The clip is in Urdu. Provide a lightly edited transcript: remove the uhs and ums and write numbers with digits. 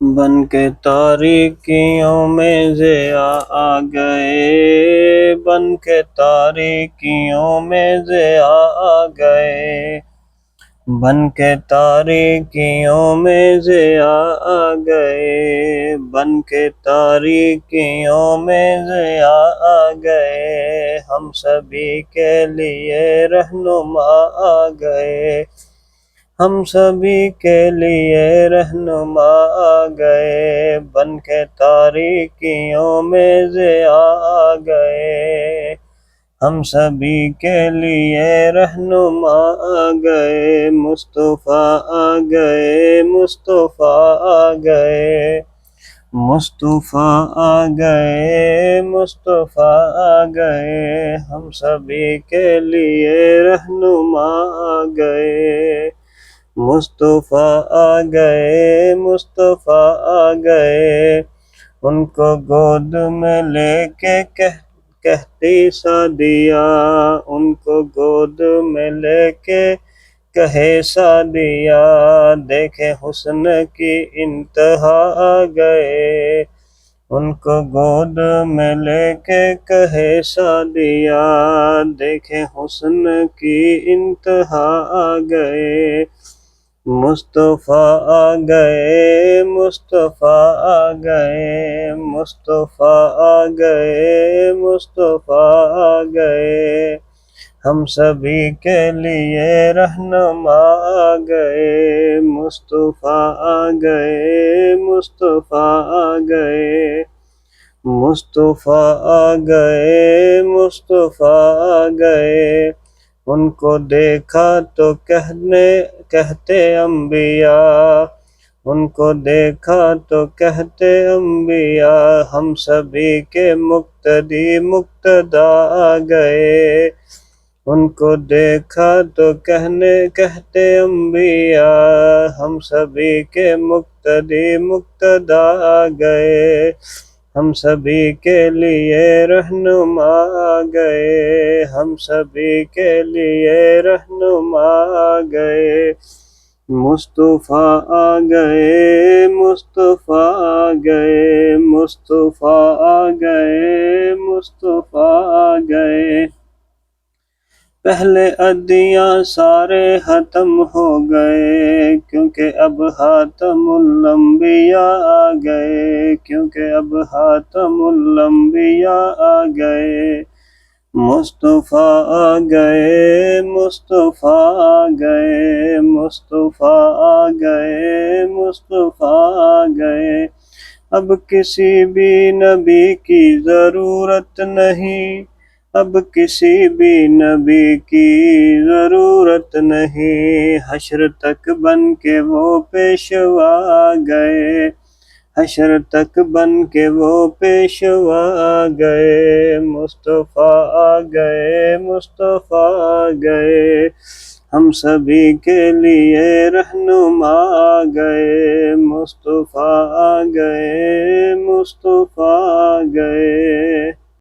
بن کے تاریکیوں میں ضیا آ گئے، بن کے تاریکیوں میں ضیا آ گئے، بن کے تاریکیوں میں ضیا آ گئے، بن کے تاریکیوں میں ضیا آ گئے، ہم سبھی کے لیے رہنما آ گئے، ہم سبھی کے لیے رہنما آ گئے، بن کے تاریکیوں میں ضیا آ گئے، ہم سبھی کے لیے رہنما آ گئے، مصطفیٰ آ گئے، مصطفیٰ آ گئے، مصطفیٰ آ گئے، مصطفیٰ آ گئے، ہم سبھی کے لیے رہنما آ گئے، مصطفیٰ آ گئے، مصطفیٰ آ گئے، ان کو گود میں لے کے کہتی سعدیہ، ان کو گود میں لے کے کہے سعدیہ، دیکھے حسن کی انتہا آ گئے، ان کو گود میں لے کے کہے سعدیہ، دیکھے حسن کی انتہا آ گئے، مصطفیٰ آ گئے، مصطفیٰ آ گئے، مصطفیٰ آ گئے، مصطفیٰ آ گئے، ہم سبھی کے لیے رہنما آ گئے، مصطفیٰ آ گئے، مصطفیٰ آ گئے، مصطفیٰ آ گئے، مصطفیٰ آ گئے، ان کو دیکھا تو کہتے انبیاء، ان کو دیکھا تو کہتے انبیاء، ہم سبھی کے مقتدی مقتدا آ گئے، ان کو دیکھا تو کہتے انبیاء، ہم سبھی کے مقتدی مقتدا آ گئے، ہم سبھی کے لیے رہنما آ گئے، ہم سبھی کے لیے رہنما آ گئے، مصطفیٰ آ گئے، مصطفیٰ آ گئے، مصطفیٰ آ گئے، مصطفیٰ آ گئے، پہلے ادیاں سارے ختم ہو گئے، کیونکہ اب خاتم الانبیاء آ گئے، کیونکہ اب خاتم الانبیاء آ گئے، مصطفیٰ آ گئے، مصطفیٰ آ گئے، مصطفیٰ آ گئے، مصطفیٰ آ گئے، اب کسی بھی نبی کی ضرورت نہیں، اب کسی بھی نبی کی ضرورت نہیں، حشر تک بن کے وہ پیشوا آ گئے، حشر تک بن کے وہ پیشوا آ گئے، مصطفیٰ آ گئے، مصطفیٰ آ گئے، ہم سبھی کے لیے رہنما آ گئے، مصطفیٰ آ گئے، مصطفیٰ آ گئے۔